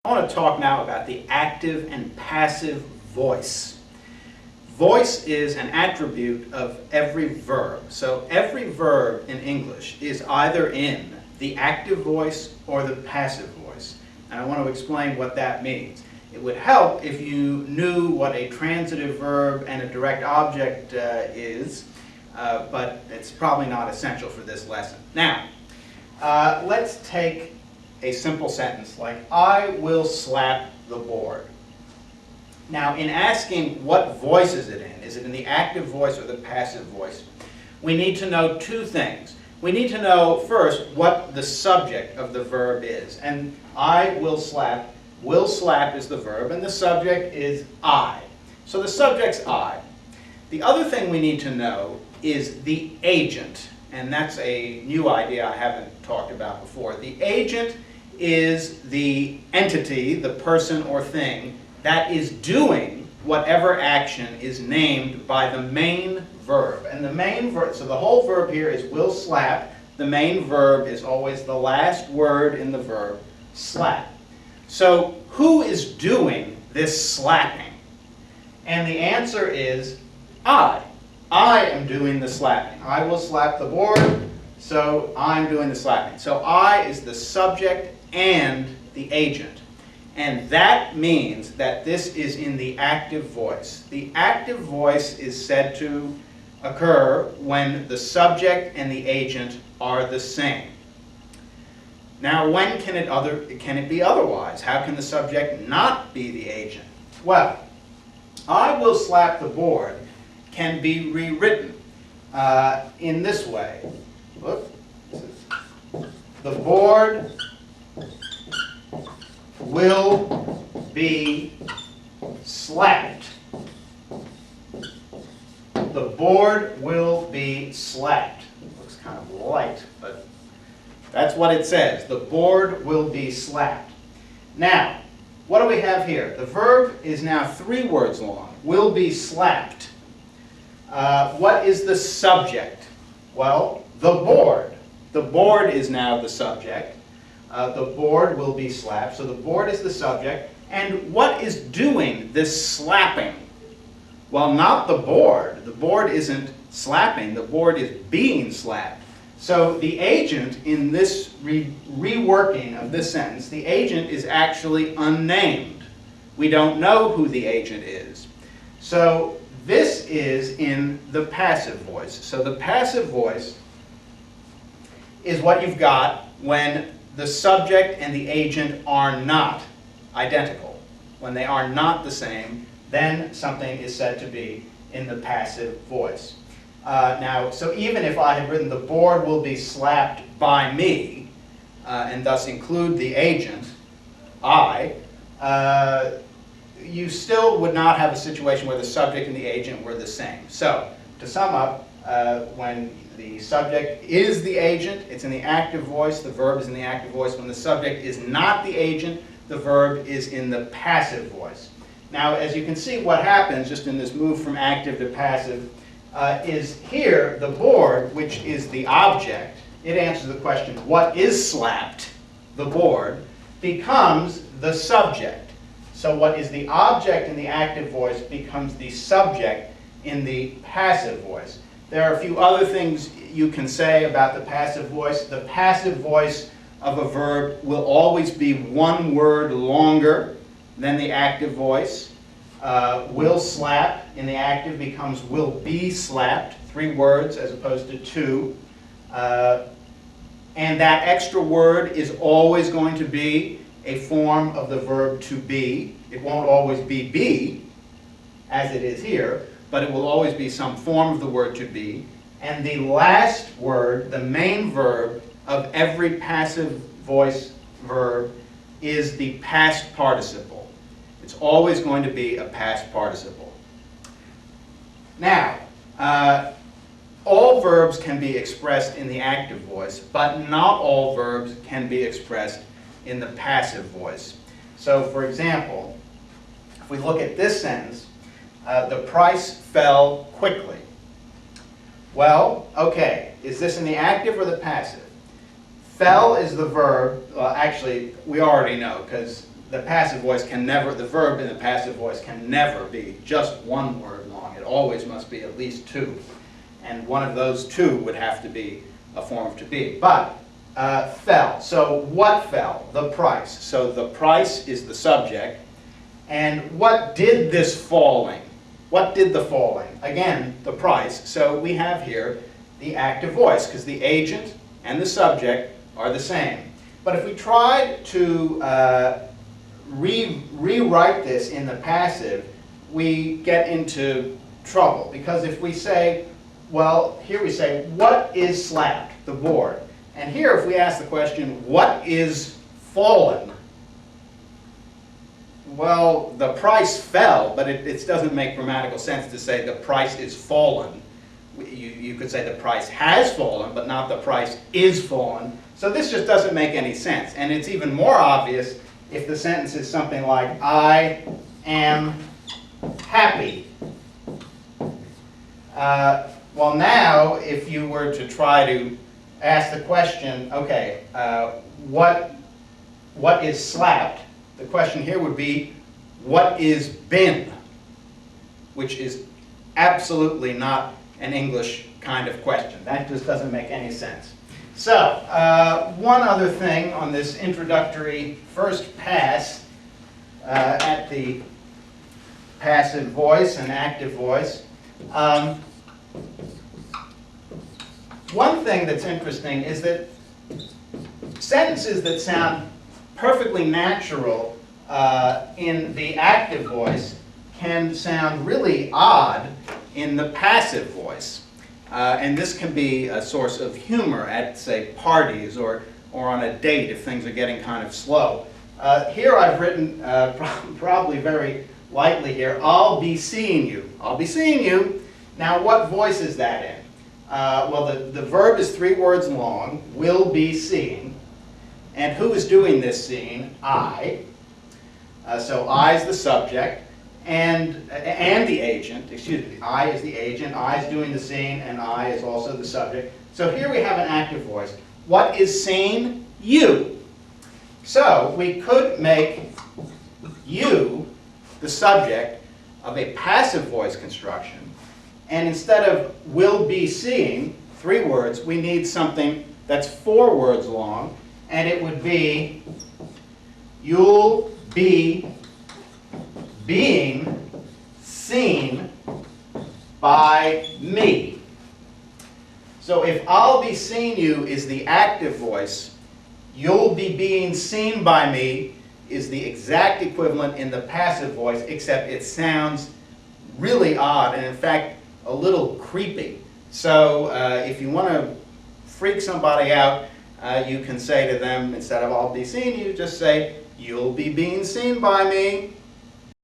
I want to talk now about the active and passive voice. Voice is an attribute of every verb. So every verb in English is either in the active voice or the passive voice. And I want to explain what that means. It would help if you knew what a transitive verb and a direct object is, but it's probably not essential for this lesson. Now, let's take a simple sentence like, I will slap the board. Now, in asking what voice is it in the active voice or the passive voice, we need to know two things. We need to know first what the subject of the verb is. And I will slap is the verb, and the subject is I. So the subject's I. The other thing we need to know is the agent, and that's a new idea I haven't talked about before. The agent is the entity, the person or thing, that is doing whatever action is named by the main verb. And the main verb, so the whole verb here is will slap. The main verb is always the last word in the verb, slap. So who is doing this slapping? And the answer is I. I am doing the slapping. I will slap the board, so I'm doing the slapping. So I is the subject and the agent. And that means that this is in the active voice. The active voice is said to occur when the subject and the agent are the same. Now, when can it be otherwise? How can the subject not be the agent? Well, I will slap the board can be rewritten in this way. Look, the board will be slapped. The board will be slapped. Looks kind of light, but that's what it says. The board will be slapped. Now, what do we have here? The verb is now 3 words long. Will be slapped. What is the subject? Well, the board. The board is now the subject. The board will be slapped. So the board is the subject. And what is doing this slapping? Well, not the board. The board isn't slapping. The board is being slapped. So the agent in this reworking of this sentence, the agent is actually unnamed. We don't know who the agent is. So this is in the passive voice. So the passive voice is what you've got when the subject and the agent are not identical. When they are not the same, then something is said to be in the passive voice. Now, so even if I had written the board will be slapped by me, and thus include the agent, I, you still would not have a situation where the subject and the agent were the same. So, to sum up, when the subject is the agent, it's in the active voice, the verb is in the active voice. When the subject is not the agent, the verb is in the passive voice. Now, as you can see, what happens just in this move from active to passive is here, the board, which is the object, it answers the question, what is slapped? The board becomes the subject. So what is the object in the active voice becomes the subject in the passive voice. There are a few other things you can say about the passive voice. The passive voice of a verb will always be 1 word longer than the active voice. Will slap in the active becomes will be slapped, 3 words as opposed to 2. And that extra word is always going to be a form of the verb to be. It won't always be, as it is here, but it will always be some form of the word to be. And the last word, the main verb of every passive voice verb, is the past participle. It's always going to be a past participle. Now, all verbs can be expressed in the active voice, but not all verbs can be expressed in the passive voice. So, for example, if we look at this sentence, the price fell quickly. Well, okay, is this in the active or the passive? Fell is the verb. Well, actually, we already know because the passive voice can never, the verb in the passive voice can never be just one word long. It always must be at least two. And one of those two would have to be a form of to be. But fell. So what fell? The price. So the price is the subject. And what did this falling? What did the falling? Again, the price. So we have here the active voice, because the agent and the subject are the same. But if we tried to rewrite this in the passive, we get into trouble. Because if we say, well, here we say, what is slapped? The board. And here, if we ask the question, what is fallen? Well, the price fell, but it doesn't make grammatical sense to say the price is fallen. You could say the price has fallen, but not the price is fallen. So this just doesn't make any sense. And it's even more obvious if the sentence is something like, I am happy. Well, now, if you were to try to ask the question, okay, what is slapped? The question here would be, what is been? Which is absolutely not an English kind of question. That just doesn't make any sense. So, one other thing on this introductory first pass at the passive voice and active voice. One thing that's interesting is that sentences that sound perfectly natural in the active voice can sound really odd in the passive voice. And this can be a source of humor at, say, parties or on a date if things are getting kind of slow. Here I've written, probably very lightly here, I'll be seeing you. I'll be seeing you. Now, what voice is that in? Well, the verb is 3 words long, will be seeing. And who is doing this seeing? I. So I is the subject, and the agent. Excuse me. I is the agent, I is doing the seeing, and I is also the subject. So here we have an active voice. What is seen? You. So we could make you the subject of a passive voice construction. And instead of will be seeing, 3 words, we need something that's 4 words long. And it would be, you'll be being seen by me. So if I'll be seeing you is the active voice, you'll be being seen by me is the exact equivalent in the passive voice, except it sounds really odd and in fact a little creepy. So if you want to freak somebody out, you can say to them, instead of I'll be seeing you, just say, you'll be being seen by me.